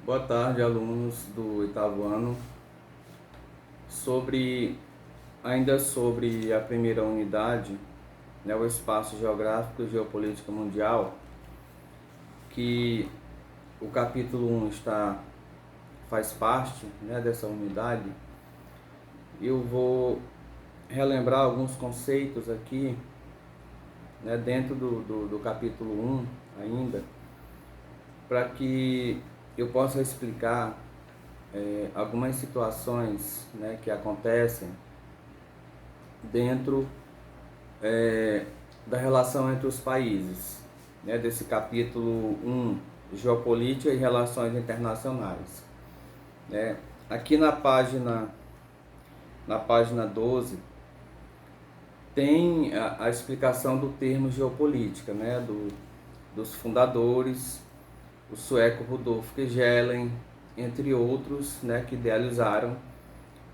Boa tarde, alunos do oitavo ano. Ainda sobre a primeira unidade, né, o espaço geográfico e geopolítica mundial, que o capítulo 1 faz parte, né, dessa unidade. Eu vou relembrar alguns conceitos aqui, né, dentro do capítulo 1 ainda, para que eu possa explicar algumas situações, né, que acontecem dentro da relação entre os países, né, desse capítulo 1, Geopolítica e Relações Internacionais. Né? Aqui na página 12, tem a explicação do termo geopolítica, né, dos fundadores, o sueco Rudolf Kjellén, entre outros, né, que idealizaram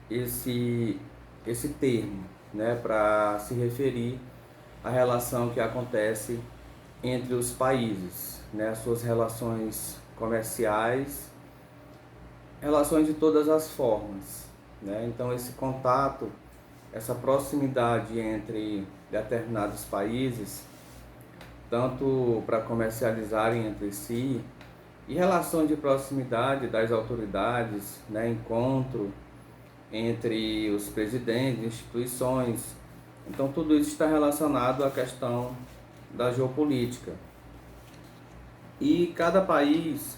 esse termo, né, para se referir à relação que acontece entre os países, né, suas relações comerciais, relações de todas as formas, né? Então esse contato, essa proximidade entre determinados países, tanto para comercializarem entre si, e relação de proximidade das autoridades, né, encontro entre os presidentes, instituições. Então tudo isso está relacionado à questão da geopolítica. E cada país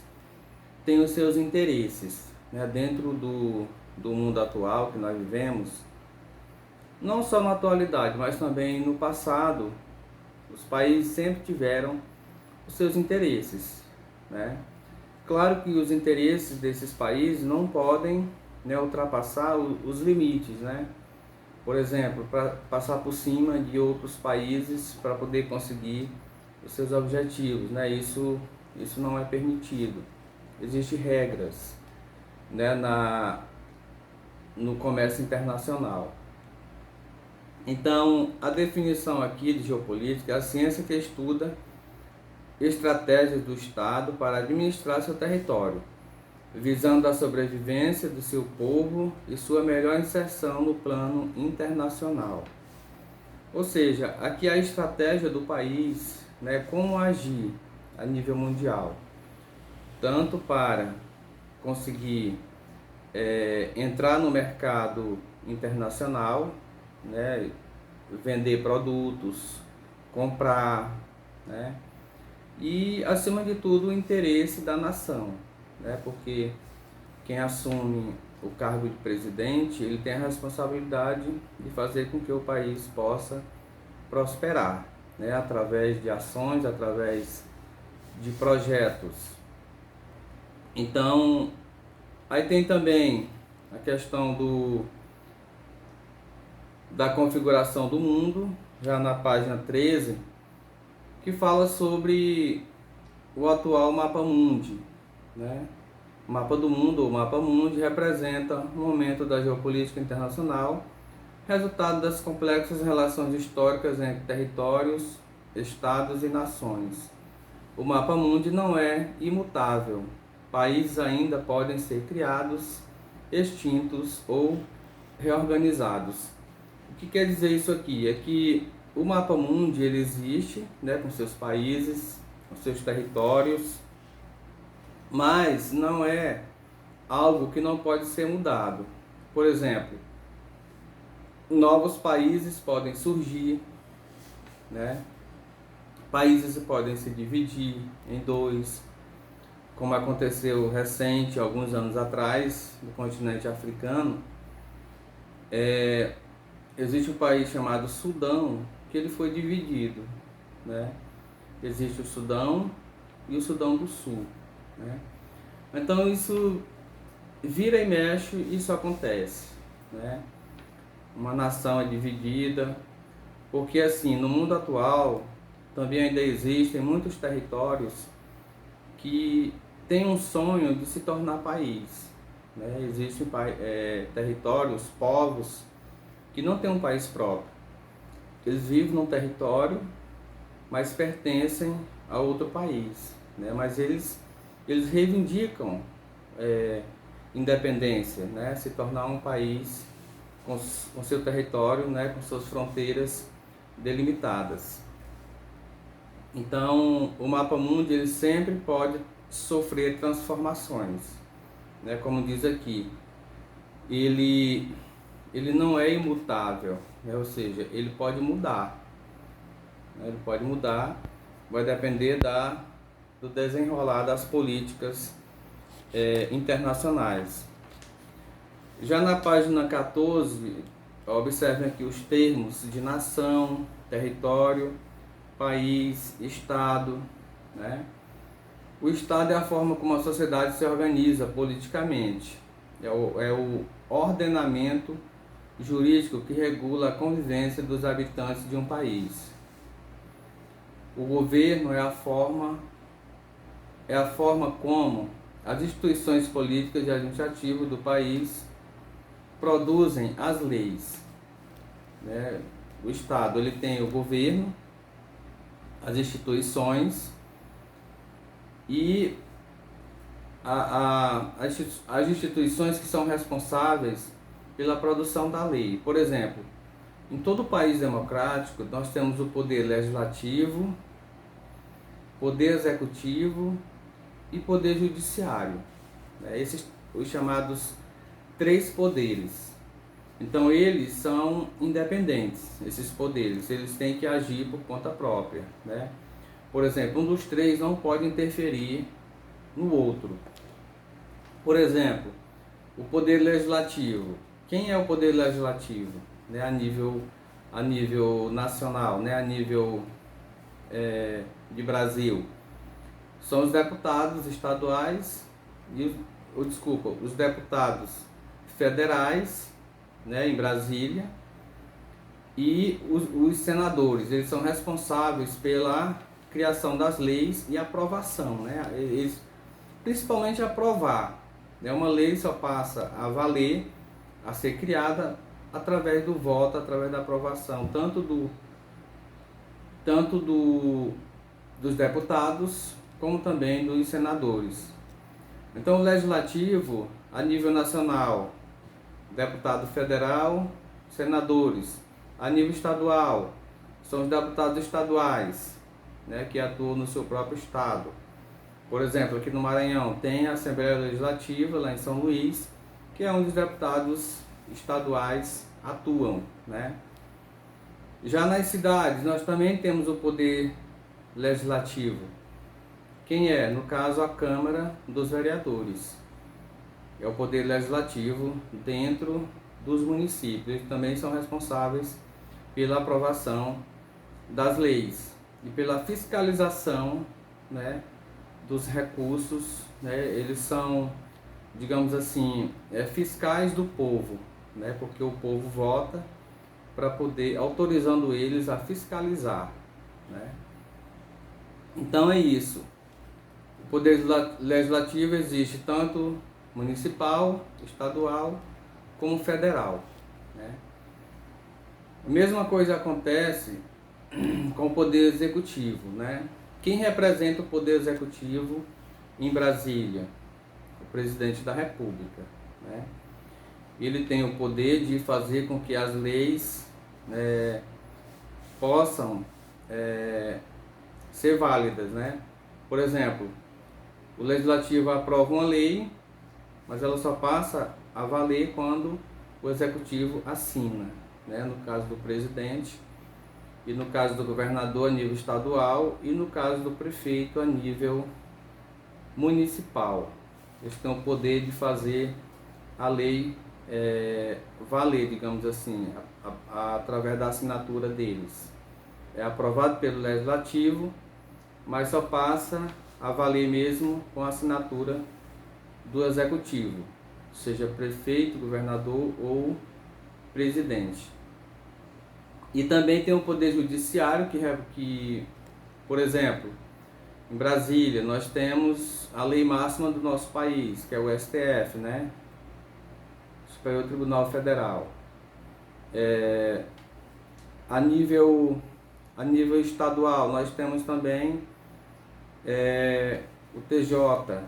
tem os seus interesses, né, dentro do mundo atual que nós vivemos, não só na atualidade, mas também no passado. Os países sempre tiveram os seus interesses, né? Claro que os interesses desses países não podem, né, ultrapassar os limites, né? Por exemplo, para passar por cima de outros países para poder conseguir os seus objetivos, né? Isso não é permitido. Existem regras, né, no comércio internacional. Então, a definição aqui de geopolítica é a ciência que estuda estratégias do Estado para administrar seu território, visando a sobrevivência do seu povo e sua melhor inserção no plano internacional. Ou seja, aqui a estratégia do país, né, como agir a nível mundial, tanto para conseguir entrar no mercado internacional, né, vender produtos, comprar, né, e acima de tudo o interesse da nação, né, porque quem assume o cargo de presidente, ele tem a responsabilidade de fazer com que o país possa prosperar, né, através de ações, através de projetos. Então, aí tem também a questão da configuração do mundo, já na página 13, que fala sobre o atual mapa mundi, né? O mapa do mundo, ou mapa mundi, representa o momento da geopolítica internacional, resultado das complexas relações históricas entre territórios, estados e nações. O mapa mundi não é imutável. Países ainda podem ser criados, extintos ou reorganizados. O que quer dizer isso aqui? É que o mapa mundi ele existe, né, com seus países, com seus territórios, mas não é algo que não pode ser mudado. Por exemplo, novos países podem surgir, né? Países podem se dividir em dois, como aconteceu recente, alguns anos atrás, no continente africano. Existe um país chamado Sudão, que ele foi dividido, né? Existe o Sudão e o Sudão do Sul, né? Então isso vira e mexe, isso acontece, né? Uma nação é dividida, porque assim, no mundo atual também ainda existem muitos territórios que têm um sonho de se tornar país, né? Existem territórios, povos que não têm um país próprio. Eles vivem num território, mas pertencem a outro país, né? Mas eles reivindicam independência, né? Se tornar um país com seu território, né? Com suas fronteiras delimitadas. Então, o mapa mundi ele sempre pode sofrer transformações, né? Como diz aqui, ele não é imutável, né? Ou seja, ele pode mudar, né? Ele pode mudar, vai depender do desenrolar das políticas internacionais. Já na página 14, observem aqui os termos de nação, território, país, Estado, né? O Estado é a forma como a sociedade se organiza politicamente. É o ordenamento jurídico que regula a convivência dos habitantes de um país. O governo é a forma como as instituições políticas e administrativas do país produzem as leis, né? O Estado ele tem o governo, as instituições e as instituições que são responsáveis pela produção da lei. Por exemplo, em todo país democrático nós temos o poder legislativo, poder executivo e poder judiciário, né? Esses os chamados três poderes. Então eles são independentes, esses poderes, eles têm que agir por conta própria, né? Por exemplo, um dos três não pode interferir no outro. Por exemplo, o poder legislativo. Quem é o poder legislativo, né? A nível nacional, né? A nível de Brasil. São os deputados estaduais e os deputados federais, né, em Brasília, e os senadores. Eles são responsáveis pela criação das leis e aprovação, né? Eles principalmente aprovar, né? Uma lei só passa a valer, a ser criada através do voto, através da aprovação tanto dos deputados como também dos senadores. Então o legislativo a nível nacional, deputado federal, senadores. A nível estadual, são os deputados estaduais, né, que atuam no seu próprio estado. Por exemplo, aqui no Maranhão tem a Assembleia Legislativa, lá em São Luís, que é onde os deputados estaduais atuam, né? Já nas cidades, nós também temos o poder legislativo. Quem é? No caso, a Câmara dos Vereadores. É o poder legislativo dentro dos municípios. Eles também são responsáveis pela aprovação das leis e pela fiscalização, né, dos recursos, né? Eles são, digamos assim, fiscais do povo, né? Porque o povo vota para poder, autorizando eles a fiscalizar, né? Então é isso. O poder legislativo existe tanto municipal, estadual, como federal, né? A mesma coisa acontece com o poder executivo, né? Quem representa o poder executivo em Brasília? O presidente da República, né? Ele tem o poder de fazer com que as leis possam ser válidas, né? Por exemplo, o legislativo aprova uma lei, mas ela só passa a valer quando o executivo assina, né? No caso do presidente, e no caso do governador a nível estadual, e no caso do prefeito a nível municipal. Eles têm o poder de fazer a lei valer, digamos assim, através da assinatura deles. É aprovado pelo legislativo, mas só passa a valer mesmo com a assinatura do executivo, seja prefeito, governador ou presidente. E também tem o poder judiciário que, por exemplo, em Brasília nós temos a lei máxima do nosso país, que é o STF, né? Superior Tribunal Federal. A nível estadual nós temos também o TJ,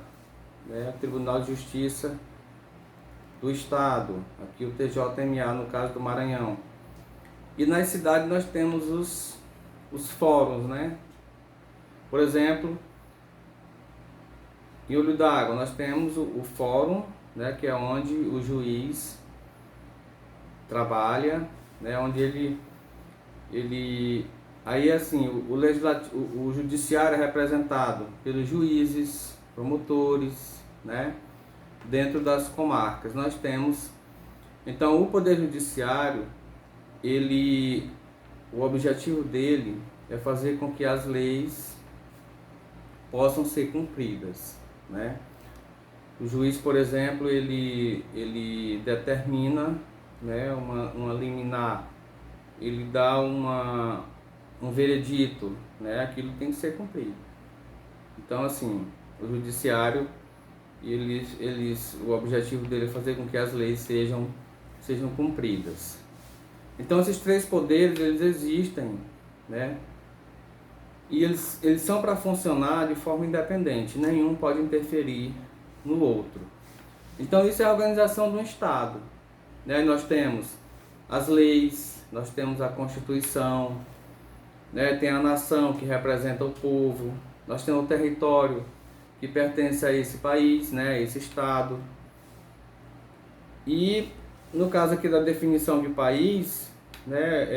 né, Tribunal de Justiça do Estado, aqui o TJMA no caso do Maranhão. E nas cidades nós temos os fóruns, né? Por exemplo, em Olho d'Água nós temos o fórum, né, que é onde o juiz trabalha, né, onde ele aí assim, o legislativo, o judiciário é representado pelos juízes, promotores, né, dentro das comarcas. Nós temos então o poder judiciário, o objetivo dele é fazer com que as leis possam ser cumpridas, né? O juiz, por exemplo, ele determina, né, uma liminar, ele dá um veredito, né, aquilo tem que ser cumprido. Então, assim, o judiciário, o objetivo dele é fazer com que as leis sejam cumpridas. Então, esses três poderes, eles existem, né, e eles são para funcionar de forma independente, nenhum pode interferir no outro. Então isso é a organização de um Estado, né? Nós temos as leis, nós temos a Constituição, né? Tem a nação que representa o povo, nós temos o território que pertence a esse país, né? Esse Estado. E no caso aqui da definição de país, né?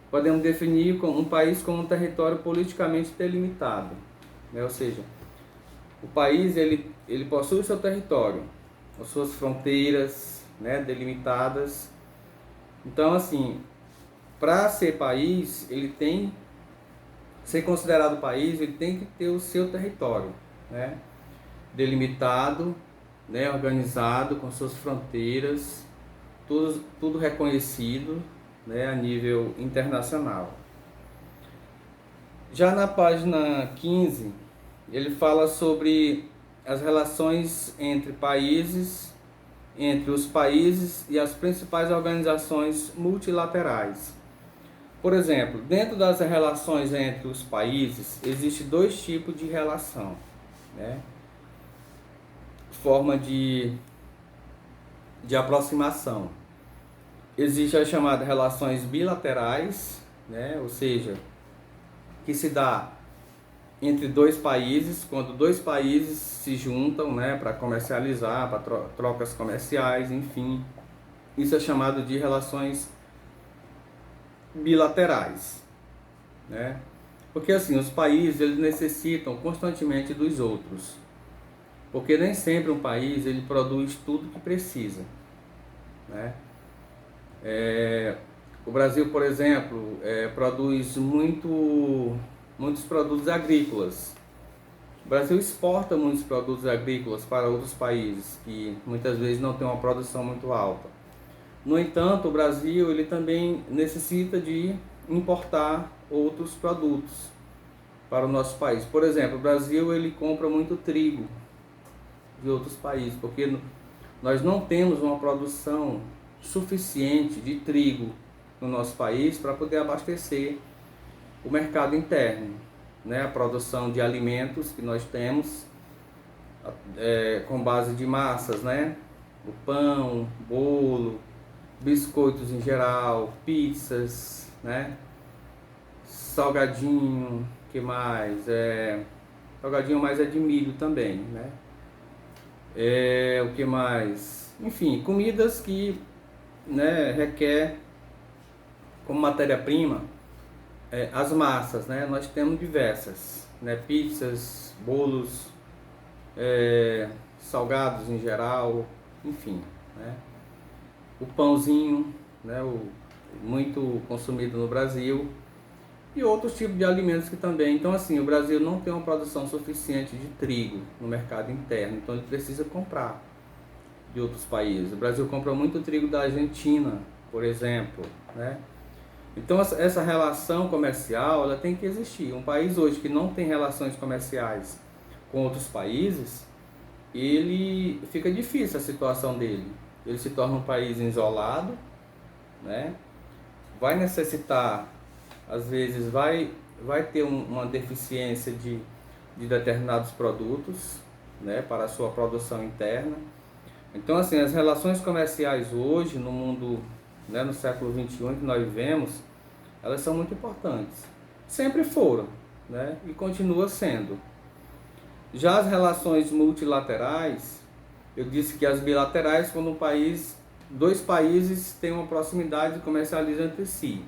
Podemos definir um país como um território politicamente delimitado, né? Ou seja, o país ele possui o seu território, as suas fronteiras, né, delimitadas. Então, assim, para ser país, ele tem ser considerado país, ele tem que ter o seu território, né, delimitado, né, organizado com suas fronteiras, tudo reconhecido, né, a nível internacional. Já na página 15, ele fala sobre as relações entre os países e as principais organizações multilaterais. Por exemplo, dentro das relações entre os países, existem dois tipos de relação, né? Forma de aproximação. Existe as chamadas relações bilaterais, né? Ou seja, que se dá entre dois países, quando dois países se juntam, né, para comercializar, para trocas comerciais, enfim. Isso é chamado de relações bilaterais, né? Porque assim, os países eles necessitam constantemente dos outros. Porque nem sempre um país ele produz tudo que precisa, né? O Brasil, por exemplo, produz muitos produtos agrícolas. O Brasil exporta muitos produtos agrícolas para outros países que muitas vezes não têm uma produção muito alta. No entanto, o Brasil ele também necessita de importar outros produtos para o nosso país. Por exemplo, o Brasil ele compra muito trigo de outros países, porque nós não temos uma produção suficiente de trigo no nosso país para poder abastecer o mercado interno, né? A produção de alimentos que nós temos com base de massas, né? O pão, bolo, biscoitos em geral, pizzas, né? Salgadinho, que mais? Salgadinho mais é de milho também, né? O que mais? Enfim, comidas que, né, requer como matéria-prima as massas, né? Nós temos diversas, né? Pizzas, bolos, salgados em geral, enfim, né? O pãozinho, né? Muito consumido no Brasil, e outros tipos de alimentos que também. Então, assim, o Brasil não tem uma produção suficiente de trigo no mercado interno, então ele precisa comprar de outros países. O Brasil compra muito trigo da Argentina, por exemplo, né? Então essa relação comercial ela tem que existir. Um país hoje que não tem relações comerciais com outros países, ele fica difícil a situação dele. Ele se torna um país isolado, né? Vai necessitar, às vezes vai ter uma deficiência de determinados produtos, né, para a sua produção interna. Então, assim, as relações comerciais hoje, no mundo, né, no século XXI que nós vivemos, elas são muito importantes. Sempre foram, né, e continua sendo. Já as relações multilaterais, eu disse que as bilaterais, quando dois países têm uma proximidade e comercializam entre si,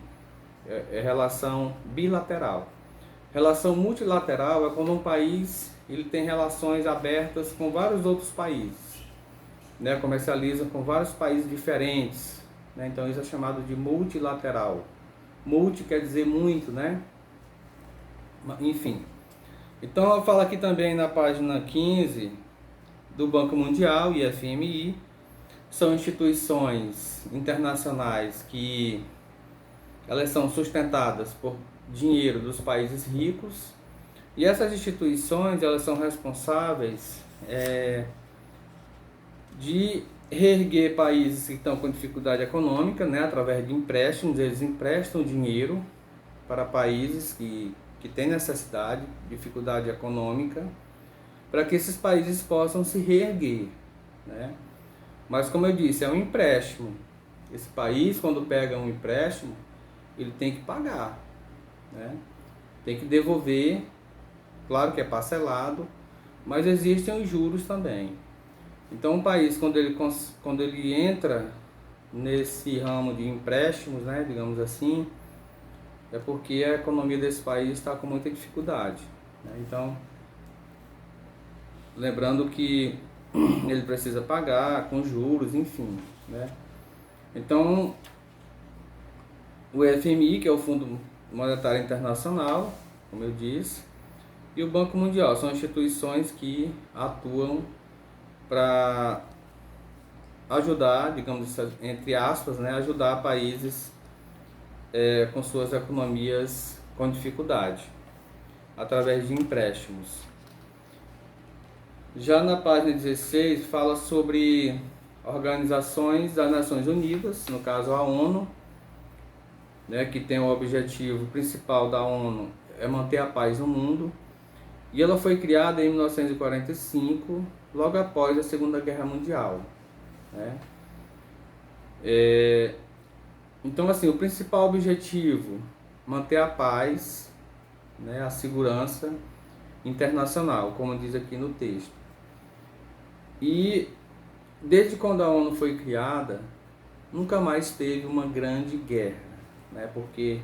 é relação bilateral. Relação multilateral é quando um país ele tem relações abertas com vários outros países, né? Comercializa com vários países diferentes, né? Então isso é chamado de multilateral. Multi quer dizer muito, né? Enfim. Então eu falo aqui também na página 15 do Banco Mundial e FMI. São instituições internacionais que elas são sustentadas por dinheiro dos países ricos, e essas instituições elas são responsáveis de reerguer países que estão com dificuldade econômica, né, através de empréstimos. Eles emprestam dinheiro para países que têm necessidade, dificuldade econômica, para que esses países possam se reerguer, né? Mas como eu disse, é um empréstimo. Esse país, quando pega um empréstimo, ele tem que pagar, né? Tem que devolver, claro que é parcelado, mas existem os juros também. Então um país, quando ele entra nesse ramo de empréstimos, né, digamos assim, é porque a economia desse país está com muita dificuldade, né? Então, lembrando que ele precisa pagar com juros, enfim, né? Então, o FMI, que é o Fundo Monetário Internacional, como eu disse, e o Banco Mundial são instituições que atuam para ajudar, digamos, entre aspas, né, ajudar países com suas economias com dificuldade, através de empréstimos. Já na página 16 fala sobre organizações das Nações Unidas, no caso a ONU, né, que tem o objetivo principal da ONU é manter a paz no mundo, e ela foi criada em 1945, logo após a Segunda Guerra Mundial, né? Então, assim, o principal objetivo, manter a paz, né, a segurança internacional, como diz aqui no texto. E desde quando a ONU foi criada, nunca mais teve uma grande guerra, né, porque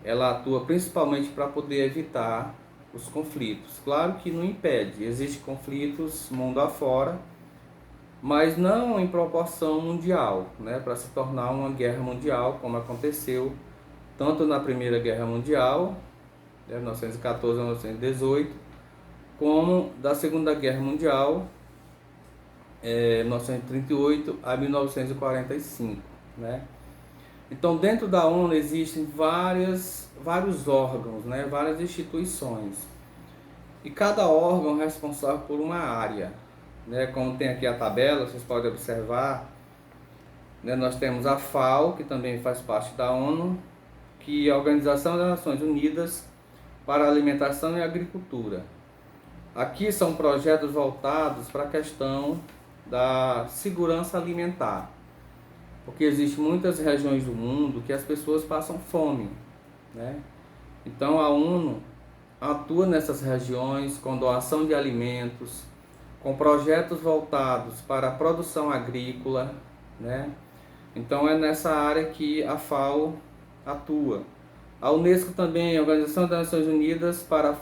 ela atua principalmente para poder evitar os conflitos. Claro que não impede, existem conflitos mundo afora, mas não em proporção mundial, né, para se tornar uma guerra mundial, como aconteceu tanto na Primeira Guerra Mundial, 1914 a 1918, como da Segunda Guerra Mundial, 1938 a 1945, né? Então, dentro da ONU existem vários órgãos, né, várias instituições, e cada órgão é responsável por uma área, né? Como tem aqui a tabela, vocês podem observar, né, nós temos a FAO, que também faz parte da ONU, que é a Organização das Nações Unidas para a Alimentação e Agricultura. Aqui são projetos voltados para a questão da segurança alimentar, porque existem muitas regiões do mundo que as pessoas passam fome, né? Então a ONU atua nessas regiões com doação de alimentos, com projetos voltados para a produção agrícola, né? Então é nessa área que a FAO atua. A Unesco também, a Organização das Nações Unidas para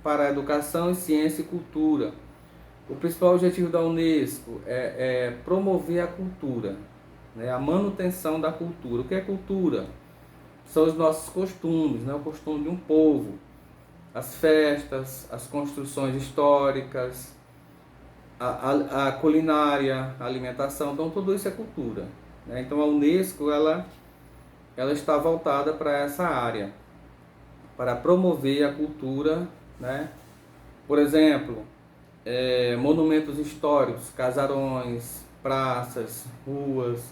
a Educação, Ciência e Cultura. O principal objetivo da Unesco é promover a cultura, né? A manutenção da cultura. O que é cultura? São os nossos costumes, né? O costume de um povo, as festas, as construções históricas, a culinária, a alimentação. Então tudo isso é cultura, né? Então a Unesco ela está voltada para essa área, para promover a cultura, né? Por exemplo, monumentos históricos, casarões, praças, ruas.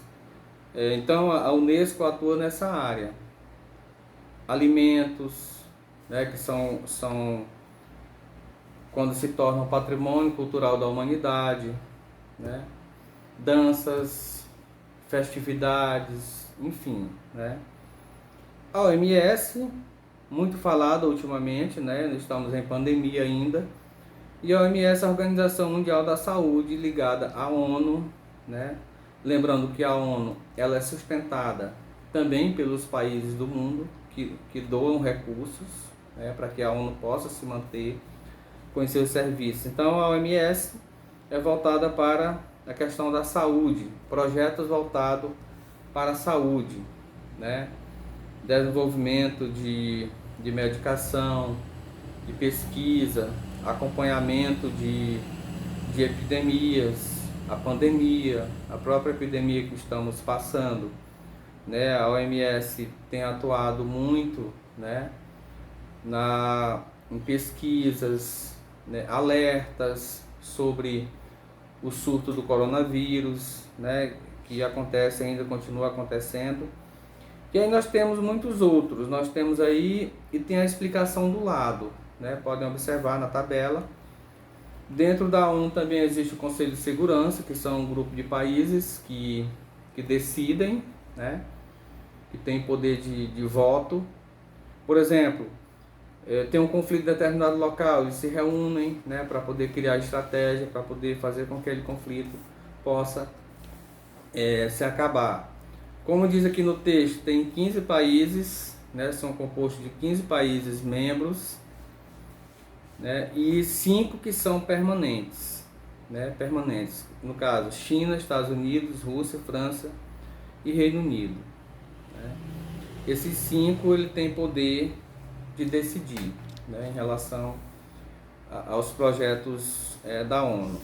Então a Unesco atua nessa área. Alimentos, né, que são quando se torna um patrimônio cultural da humanidade, né? Danças, festividades, enfim, né? A OMS, muito falada ultimamente, né? Estamos em pandemia ainda, e a OMS é a Organização Mundial da Saúde, ligada à ONU, né? Lembrando que a ONU ela é sustentada também pelos países do mundo que doam recursos, né, para que a ONU possa se manter com os seus serviços. Então a OMS é voltada para a questão da saúde, projetos voltados para a saúde, né? Desenvolvimento de medicação, de pesquisa, acompanhamento de epidemias, a pandemia, a própria epidemia que estamos passando, né? A OMS tem atuado muito, né, em pesquisas, né, alertas sobre o surto do coronavírus, né, que acontece ainda, continua acontecendo. E aí nós temos muitos outros, nós temos aí, e tem a explicação do lado, né? Podem observar na tabela. Dentro da ONU também existe o Conselho de Segurança, que são um grupo de países que decidem, né? Que tem poder de voto. Por exemplo, tem um conflito em determinado local, eles se reúnem, né, para poder criar estratégia, para poder fazer com que aquele conflito possa se acabar. Como diz aqui no texto, tem 15 países, né, são compostos de 15 países membros, né, e 5 que são permanentes, né, permanentes. No caso, China, Estados Unidos, Rússia, França e Reino Unido, né. Esses 5 ele tem poder de decidir, né, em relação aos projetos da ONU.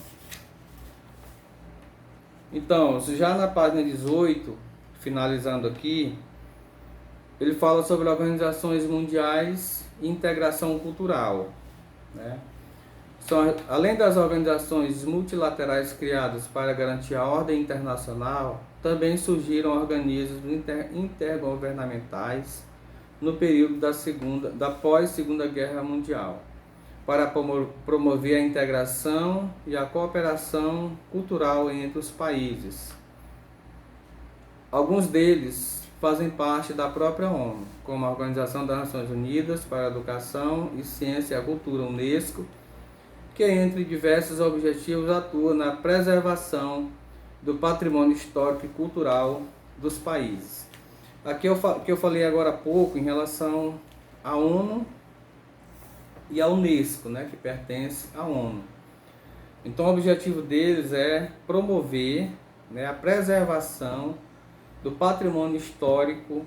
Então, já na página 18, finalizando aqui, ele fala sobre organizações mundiais e integração cultural, né? Além das organizações multilaterais criadas para garantir a ordem internacional, também surgiram organismos intergovernamentais no período da pós-Segunda Guerra Mundial, para promover a integração e a cooperação cultural entre os países. Alguns deles fazem parte da própria ONU, como a Organização das Nações Unidas para a Educação e Ciência e a Cultura, UNESCO, que entre diversos objetivos atua na preservação do patrimônio histórico e cultural dos países. Aqui que eu falei agora há pouco em relação à ONU e à UNESCO, né, que pertence à ONU. Então o objetivo deles é promover, né, a preservação do patrimônio histórico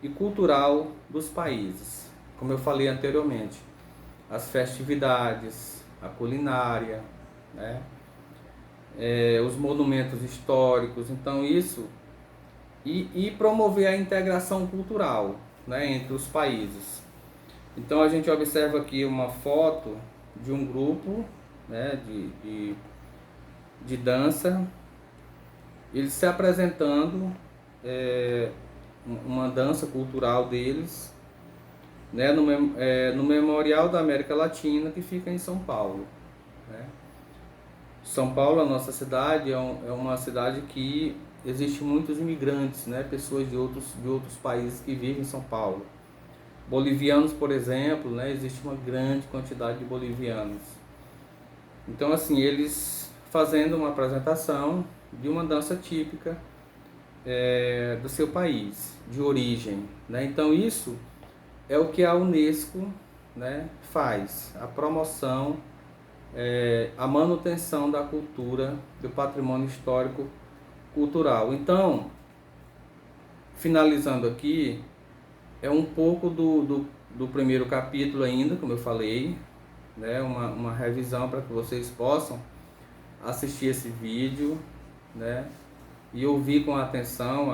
e cultural dos países. Como eu falei anteriormente, as festividades, a culinária, né, os monumentos históricos. Então isso e promover a integração cultural, né, entre os países. Então a gente observa aqui uma foto de um grupo, né, de dança, eles se apresentando, uma dança cultural deles, né, no Memorial da América Latina, que fica em São Paulo, né? São Paulo, a nossa cidade, é uma cidade que existe muitos imigrantes, né, pessoas de outros países que vivem em São Paulo. Bolivianos, por exemplo, né, existe uma grande quantidade de bolivianos. Então, assim, eles fazendo uma apresentação de uma dança típica do seu país, de origem, né? Então, isso é o que a UNESCO, né, faz, a promoção, a manutenção da cultura, do patrimônio histórico cultural. Então, finalizando aqui, é um pouco do primeiro capítulo ainda, como eu falei, né, uma revisão para que vocês possam assistir esse vídeo, né, e ouvir com atenção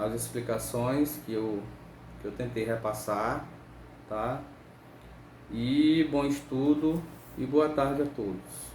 as explicações que eu tentei repassar, tá? E bom estudo e boa tarde a todos.